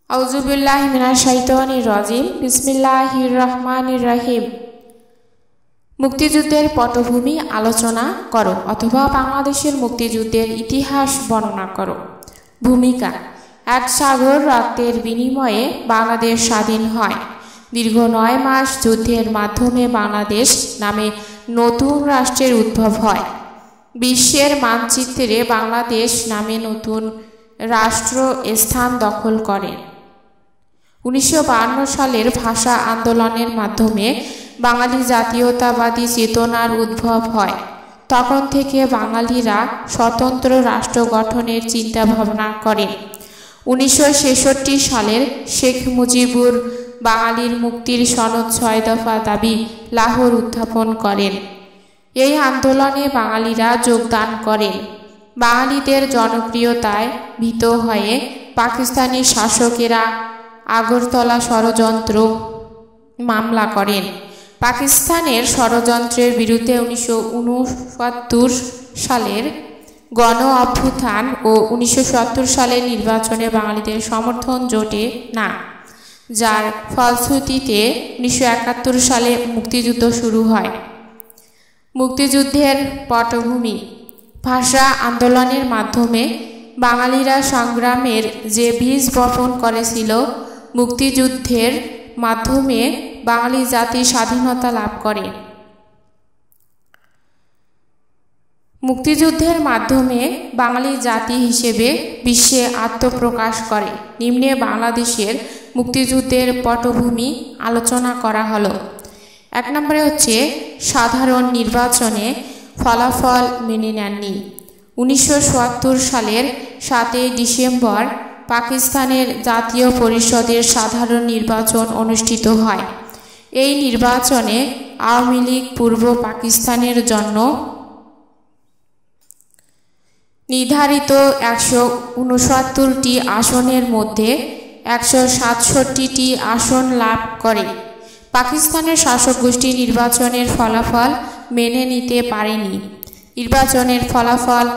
আউযুবিল্লাহি মিনাশ শাইতানির রাজিম। বিসমিল্লাহির রহমানির রহিম। মুক্তিযুদ্ধের পটভূমি আলোচনা করো অথবা বাংলাদেশের মুক্তিযুদ্ধের ইতিহাস বর্ণনা করো। ভূমিকা: এক সাগর রক্তের বিনিময়ে বাংলাদেশ স্বাধীন হয়। দীর্ঘ 9 মাস যুদ্ধের মাধ্যমে বাংলাদেশ নামে নতুন রাষ্ট্রের উদ্ভব হয়। বিশ্বের মানচিত্রে বাংলাদেশ নামে নতুন রাষ্ট্র স্থান দখল করে। 1952 সালের ভাষা আন্দোলনের মাধ্যমে বাঙালি জাতীয়তাবাদী চেতনার উদ্ভব হয়। তখন থেকে বাঙালিরা স্বতন্ত্র রাষ্ট্র গঠনের চিন্তা ভাবনা করেন। 1966 সালের শেখ মুজিবুর বাঙালির মুক্তির সনদ 6 দফা দাবি লাহোর উত্থাপন করেন। এই আন্দোলনে বাঙালিরা যোগদান করেন। বাঙালিদের জনপ্রিয়তায় ভীত হয়ে পাকিস্তানি শাসকেরা আগরতলা ষড়যন্ত্র মামলা করেন। পাকিস্তানের ষড়যন্ত্রের বিরুদ্ধে 1969 সালের গণ অভ্যুত্থান ও 1970 সালের নির্বাচনে বাঙালিদের সমর্থন জোটে না, যার ফলশ্রুতিতে 1971 সালে মুক্তিযুদ্ধ শুরু হয়। মুক্তিযুদ্ধের পটভূমি: ভাষা আন্দোলনের মাধ্যমে বাঙালিরা সংগ্রামের যে বীজ বপন করেছিল, মুক্তিযুদ্ধের মাধ্যমে বাঙালি জাতি স্বাধীনতা লাভ করে। মুক্তিযুদ্ধের মাধ্যমে বাঙালি জাতি হিসেবে বিশ্বে আত্মপ্রকাশ করে। নিম্নে বাংলাদেশের মুক্তিযুদ্ধের পটভূমি আলোচনা করা হলো। 1 নম্বরে হচ্ছে সাধারণ নির্বাচনে ফলাফল মেনে নেননি। 19৭২ সালের 7 ডিসেম্বর পাকিস্তানের জাতীয় পরিষদের সাধারণ নির্বাচন অনুষ্ঠিত হয়। এই নির্বাচনে আওয়ামী লীগ পূর্ব পাকিস্তানের জন্য নির্ধারিত 169টি আসনের মধ্যে 167টি আসন লাভ করে। পাকিস্তানের শাসক গোষ্ঠী নির্বাচনের ফলাফল মেনে নিতে পারেনি। নির্বাচনের ফলাফল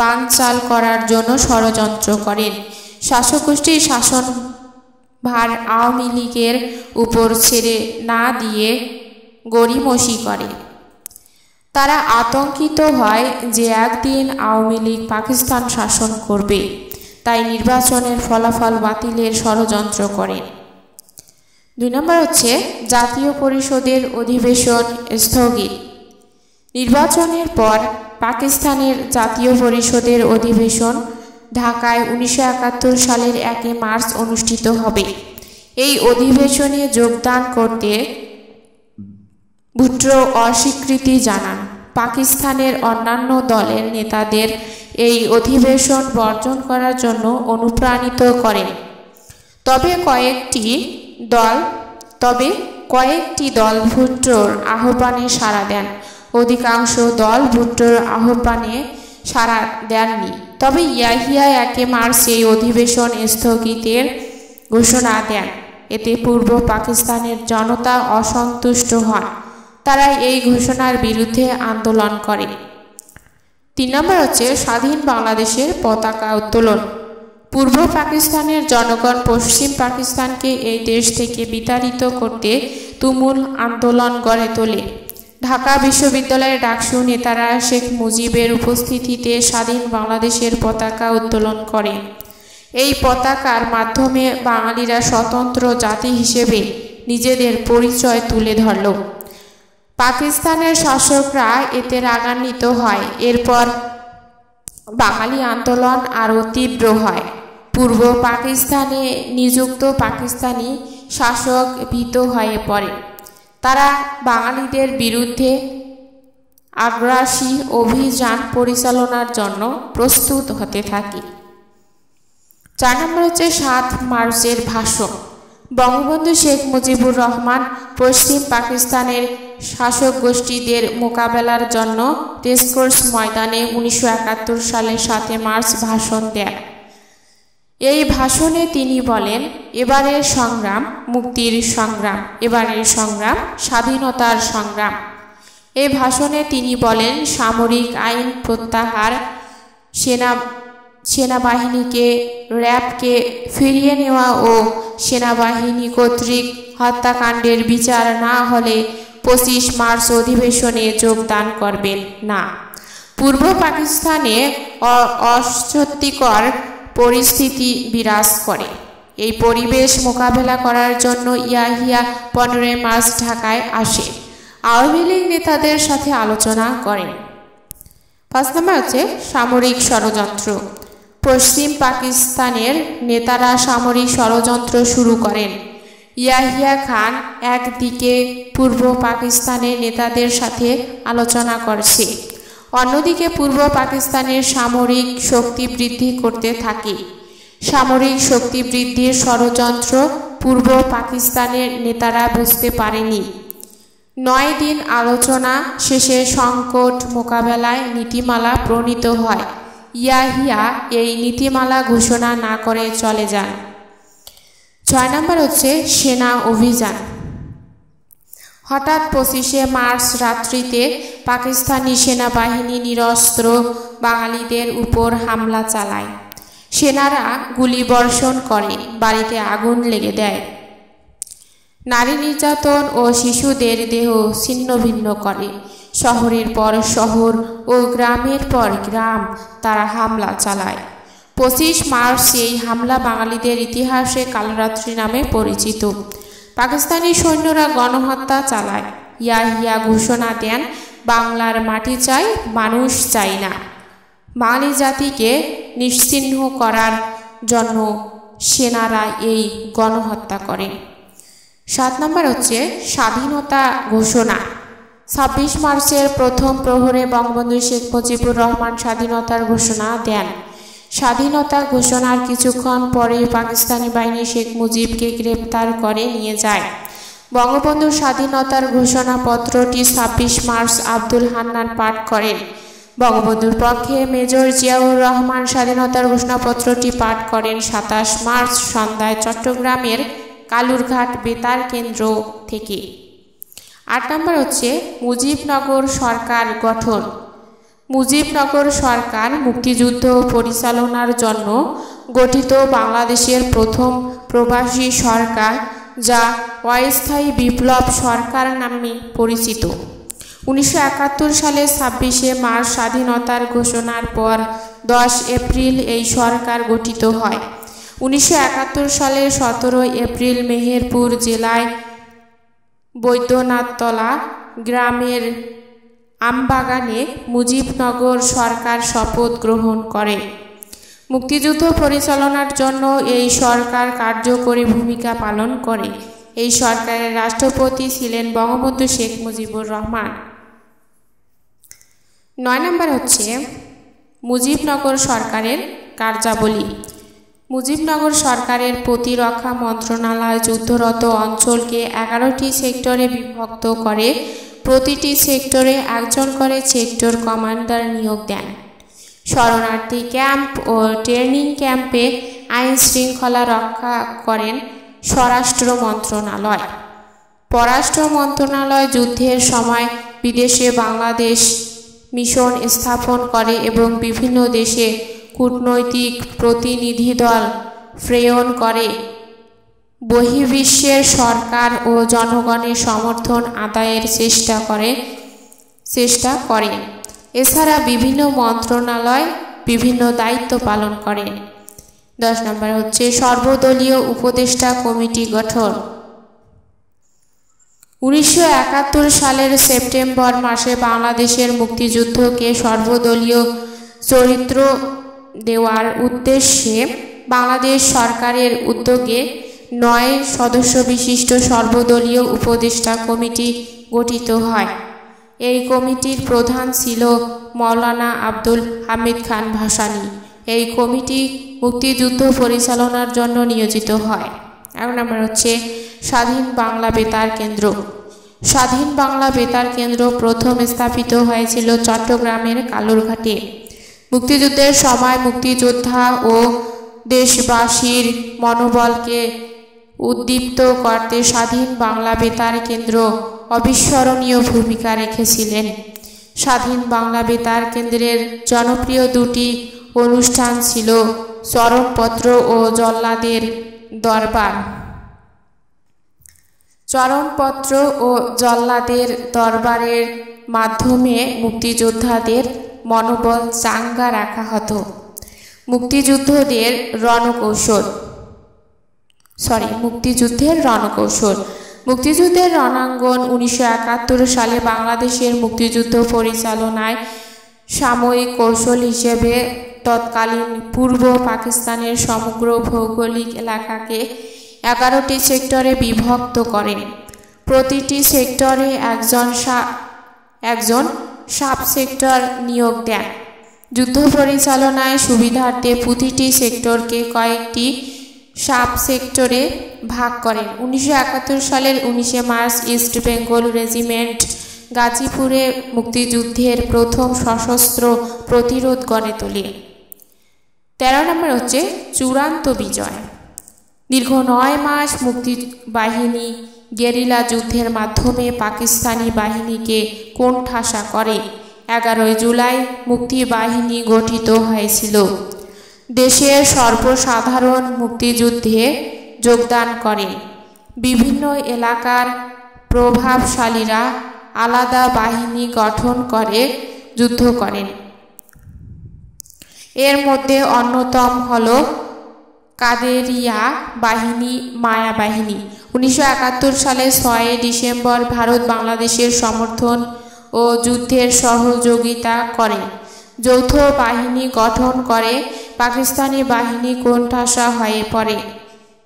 বানচাল করার জন্য ষড়যন্ত্র করেন। শাসক গোষ্ঠীর শাসন ভার আওয়ামী লীগের উপর ছেড়ে না দিয়ে গড়িমসি করে। তারা আতঙ্কিত হয় যে একদিন আওয়ামী লীগ পাকিস্তান শাসন করবে, তাই নির্বাচনের ফলাফল বাতিলের ষড়যন্ত্র করে। 2 নম্বর হচ্ছে জাতীয় পরিষদের অধিবেশন স্থগিত। নির্বাচনের পর পাকিস্তানের জাতীয় পরিষদের অধিবেশন ঢাকায় 1971 সালের 1 মার্চ অনুষ্ঠিত হবে। এই অধিবেশনে যোগদান করতে ভুট্টো অস্বীকৃতি জানান। পাকিস্তানের অন্যান্য দলের নেতাদের এই অধিবেশন বর্জন করার জন্য অনুপ্রাণিত করেন। তবে কয়েকটি দল ভুট্টোর আহ্বানে সাড়া দেন। অধিকাংশ দল ভুট্টোর আহ্বানে সাড়া দেননি। তবে ইয়াহিয়া 1 মার্চ এই অধিবেশন স্থগিতের ঘোষণা দেন। এতে পূর্ব পাকিস্তানের জনতা অসন্তুষ্ট হন। তারা এই ঘোষণার বিরুদ্ধে আন্দোলন করে। 3 নম্বর হচ্ছে স্বাধীন বাংলাদেশের পতাকা উত্তোলন। পূর্ব পাকিস্তানের জনগণ পশ্চিম পাকিস্তানকে এই দেশ থেকে বিতাড়িত করতে তুমুল আন্দোলন গড়ে তোলে। ঢাকা বিশ্ববিদ্যালয়ের ডাকসু নেতারা শেখ মুজিবের উপস্থিতিতে স্বাধীন বাংলাদেশের পতাকা উত্তোলন করে। এই পতাকার মাধ্যমে বাঙালিরা স্বতন্ত্র জাতি হিসেবে নিজেদের পরিচয় তুলে ধরল। পাকিস্তানের শাসকরা এতে রাগান্বিত হয়। এরপর বাঙালি আন্দোলন আরও তীব্র হয়। পূর্ব পাকিস্তানে নিযুক্ত পাকিস্তানি শাসক ভীত হয়ে পড়ে। তারা বাঙালিদের বিরুদ্ধে আগ্রাসী অভিযান পরিচালনার জন্য প্রস্তুত হতে থাকে। 4 নম্বর হচ্ছে 7 মার্চের ভাষণ। বঙ্গবন্ধু শেখ মুজিবুর রহমান পশ্চিম পাকিস্তানের শাসক গোষ্ঠীদের মোকাবেলার জন্য রেসকোর্স ময়দানে 1971 সালের 7 মার্চ ভাষণ দেন। এই ভাষণে তিনি বলেন, এবারের সংগ্রাম মুক্তির সংগ্রাম, এবারের সংগ্রাম স্বাধীনতার সংগ্রাম। এই ভাষণে তিনি বলেন, সামরিক আইন প্রত্যাহার, সেনা সেনাবাহিনীকে র্যাবকে ফিরিয়ে নেওয়া ও সেনাবাহিনী কর্তৃক হত্যাকাণ্ডের বিচার না হলে 25 মার্চ অধিবেশনে যোগদান করবেন না। পূর্ব পাকিস্তানে অস্বস্তিকর পরিস্থিতি বিরাজ করে। এই পরিবেশ মোকাবেলা করার জন্য ইয়াহিয়া 15 মার্চ ঢাকায় আসে। আওয়ামী লীগ নেতাদের সাথে আলোচনা করেন। 5 নম্বর হচ্ছে সামরিক ষড়যন্ত্র। পশ্চিম পাকিস্তানের নেতারা সামরিক ষড়যন্ত্র শুরু করেন। ইয়াহিয়া খান একদিকে পূর্ব পাকিস্তানের নেতাদের সাথে আলোচনা করছে, অন্যদিকে পূর্ব পাকিস্তানের সামরিক শক্তি বৃদ্ধি করতে থাকে। সামরিক শক্তি বৃদ্ধির ষড়যন্ত্র পূর্ব পাকিস্তানের নেতারা বুঝতে পারেনি। 9 দিন আলোচনা শেষে সংকট মোকাবেলায় নীতিমালা প্রণীত হয়। ইয়াহিয়া এই নীতিমালা ঘোষণা না করে চলে যান। 6 নম্বর হচ্ছে সেনা অভিযান। হঠাৎ 25 মার্চ রাত্রিতে পাকিস্তানি সেনাবাহিনী নিরস্ত্র বাঙালিদের উপর হামলা চালায়। সেনারা গুলিবর্ষণ করে, বাড়িতে আগুন লেগে দেয়, নারী নির্যাতন ও শিশুদের দেহ ছিন্নভিন্ন করে। শহরের পর শহর ও গ্রামের পর গ্রাম তারা হামলা চালায়। 25 মার্চ এই হামলা বাঙালিদের ইতিহাসে কালরাত্রি নামে পরিচিত। পাকিস্তানি সৈন্যরা গণহত্যা চালায়। ইয়াহিয়া ঘোষণা দেন, বাংলার মাটি চাই, মানুষ চাই না। বাঙালি জাতিকে নিশ্চিহ্ন করার জন্য সেনারা এই গণহত্যা করে। 7 নম্বর হচ্ছে স্বাধীনতা ঘোষণা। 26 মার্চের প্রথম প্রহরে বঙ্গবন্ধু শেখ মুজিবুর রহমান স্বাধীনতার ঘোষণা দেন। স্বাধীনতা ঘোষণার কিছুক্ষণ পরে পাকিস্তানি বাহিনী শেখ মুজিবকে গ্রেপ্তার করে নিয়ে যায়। বঙ্গবন্ধুর স্বাধীনতার ঘোষণাপত্রটি 26 মার্চ আব্দুল হান্নান পাঠ করেন। বঙ্গবন্ধুর পক্ষে মেজর জিয়াউর রহমান স্বাধীনতার ঘোষণাপত্রটি পাঠ করেন 27 মার্চ সন্ধ্যায় চট্টগ্রামের কালুরঘাট বেতার কেন্দ্র থেকে। 8 নম্বর হচ্ছে মুজিবনগর সরকার গঠন। মুজিবনগর সরকার মুক্তিযুদ্ধ পরিচালনার জন্য গঠিত বাংলাদেশের প্রথম প্রবাসী সরকার, যা অস্থায়ী বিপ্লব সরকার নামে পরিচিত। 1971 সালে 26 মার্চ স্বাধীনতার ঘোষণার পর 10 এপ্রিল এই সরকার গঠিত হয়। 1971 সালের 17 এপ্রিল মেহেরপুর জেলায় বৈদ্যনাথতলা গ্রামের আমবাগানে মুজিবনগর সরকার শপথ গ্রহণ করে। মুক্তিযুদ্ধ পরিচালনার জন্য এই সরকার কার্যকরী ভূমিকা পালন করে। এই সরকারের রাষ্ট্রপতি ছিলেন বঙ্গবন্ধু শেখ মুজিবুর রহমান। 9 নম্বর হচ্ছে মুজিবনগর সরকারের কার্যাবলী। মুজিবনগর সরকারের প্রতিরক্ষা মন্ত্রণালয় যুদ্ধরত অঞ্চলকে 11টি সেক্টরে বিভক্ত করে। প্রতিটি সেক্টরে একজন করে সেক্টর কমান্ডার নিয়োগ দেন। শরণার্থী ক্যাম্প ও ট্রেনিং ক্যাম্পে আইন শৃঙ্খলা রক্ষা করেন স্বরাষ্ট্র মন্ত্রণালয়। পররাষ্ট্র মন্ত্রণালয় যুদ্ধের সময় বিদেশে বাংলাদেশ মিশন স্থাপন করে এবং বিভিন্ন দেশে কূটনৈতিক প্রতিনিধি দল প্রেরণ করে। বহির্বিশ্বের সরকার ও জনগণের সমর্থন আদায়ের চেষ্টা করে। এছাড়া বিভিন্ন মন্ত্রণালয় বিভিন্ন দায়িত্ব পালন করে। 10 নম্বর হচ্ছে সর্বদলীয় উপদেষ্টা কমিটি গঠন। 1971 সালের সেপ্টেম্বর মাসে বাংলাদেশের মুক্তিযুদ্ধকে সর্বদলীয় চরিত্র দেওয়ার উদ্দেশ্যে বাংলাদেশ সরকারের উদ্যোগে 9 সদস্য বিশিষ্ট সর্বদলীয় উপদেষ্টা কমিটি গঠিত হয়। এই কমিটির প্রধান ছিল মাওলানা আব্দুল হামিদ খান ভাসানী। এই কমিটি মুক্তিযুদ্ধ পরিচালনার জন্য নিয়োজিত হয়। 11 নম্বর হচ্ছে স্বাধীন বাংলা বেতার কেন্দ্র। স্বাধীন বাংলা বেতার কেন্দ্র প্রথম স্থাপিত হয়েছিল চট্টগ্রামের কালুরঘাটে। মুক্তিযুদ্ধের সময় মুক্তিযোদ্ধা ও দেশবাসীর মনোবলকে উদ্দীপ্ত করতে স্বাধীন বাংলা বেতার কেন্দ্র অবিস্মরণীয় ভূমিকা রেখেছিলেন। স্বাধীন বাংলা বেতার কেন্দ্রের জনপ্রিয় দুটি অনুষ্ঠান ছিল চরমপত্র ও জল্লাদের দরবার। চরমপত্র ও জল্লাদের দরবারের মাধ্যমে মুক্তিযোদ্ধাদের মনোবল চাঙ্গা রাখা হতো। মুক্তিযুদ্ধের মুক্তিযুদ্ধের রণাঙ্গন 1971 সালে বাংলাদেশের মুক্তিযুদ্ধ পরিচালনায় সাময়িক কৌশল হিসেবে তৎকালীন পূর্ব পাকিস্তানের সমগ্র ভৌগোলিক এলাকাকে 11টি সেক্টরে বিভক্ত করেন। প্রতিটি সেক্টরে একজন সাব সেক্টর নিয়োগ দেন। যুদ্ধ পরিচালনায় সুবিধার্থে প্রতিটি সেক্টরকে কয়েকটি সাব সেক্টরে ভাগ করেন। 1971 সালের 19 মার্চ ইস্ট বেঙ্গল রেজিমেন্ট গাজীপুরে মুক্তিযুদ্ধের প্রথম সশস্ত্র প্রতিরোধ গড়ে তোলে। 13 নম্বর হচ্ছে চূড়ান্ত বিজয়। দীর্ঘ 9 মাস মুক্তিবাহিনী গেরিলা যুদ্ধের মাধ্যমে পাকিস্তানি বাহিনীকে কোণঠাসা করে। 11 জুলাই মুক্তিবাহিনী গঠিত হয়েছিল। দেশের সর্বসাধারণ মুক্তিযুদ্ধে যোগদান করেন। বিভিন্ন এলাকার প্রভাবশালীরা আলাদা বাহিনী গঠন করে যুদ্ধ করেন। এর মধ্যে অন্যতম হল কাদেরিয়া বাহিনী, মায়া বাহিনী। 1971 সালে 6 ডিসেম্বর ভারত বাংলাদেশের সমর্থন ও যুদ্ধের সহযোগিতা করে যৌথ বাহিনী গঠন করে। পাকিস্তানি বাহিনী কোণঠাসা হয়ে পড়ে।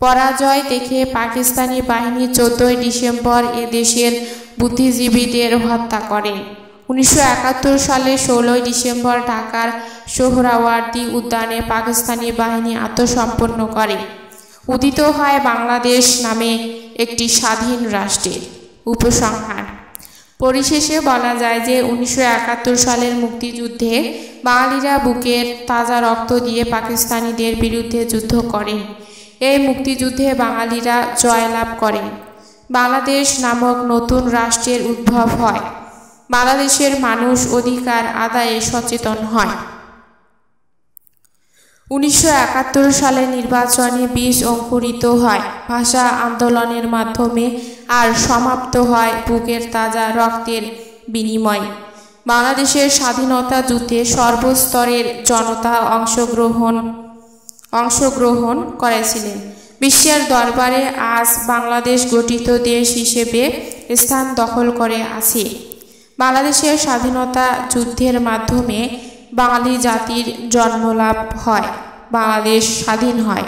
পরাজয় দেখে পাকিস্তানি বাহিনী 14 ডিসেম্বর এ দেশের বুদ্ধিজীবীদের হত্যা করে। 1971 সালে 16 ডিসেম্বর ঢাকার সোহরাওয়ার্দী উদ্যানে পাকিস্তানি বাহিনী আত্মসমর্পণ করে। উদিত হয় বাংলাদেশ নামে একটি স্বাধীন রাষ্ট্রের। উপসংহার: পরিশেষে বলা যায় যে 1971 সালের মুক্তিযুদ্ধে বাঙালিরা বুকের তাজা রক্ত দিয়ে পাকিস্তানিদের বিরুদ্ধে যুদ্ধ করেন। এই মুক্তিযুদ্ধে বাঙালিরা জয়লাভ করেন। বাংলাদেশ নামক নতুন রাষ্ট্রের উদ্ভব হয়। বাংলাদেশের মানুষ অধিকার আদায়ে সচেতন হয়। 1971 সালে নির্বাচনে বীজ অঙ্কুরিত হয় ভাষা আন্দোলনের মাধ্যমে, আর সমাপ্ত হয় বুকের তাজা রক্তের বিনিময়ে। বাংলাদেশের স্বাধীনতা যুদ্ধে সর্বস্তরের জনতা অংশগ্রহণ করেছিলেন। বিশ্বের দরবারে আজ বাংলাদেশ গঠিত দেশ হিসেবে স্থান দখল করে আছে। বাংলাদেশের স্বাধীনতা যুদ্ধের মাধ্যমে বাঙালি জাতির জন্মলাভ হয়, বাংলাদেশ স্বাধীন হয়।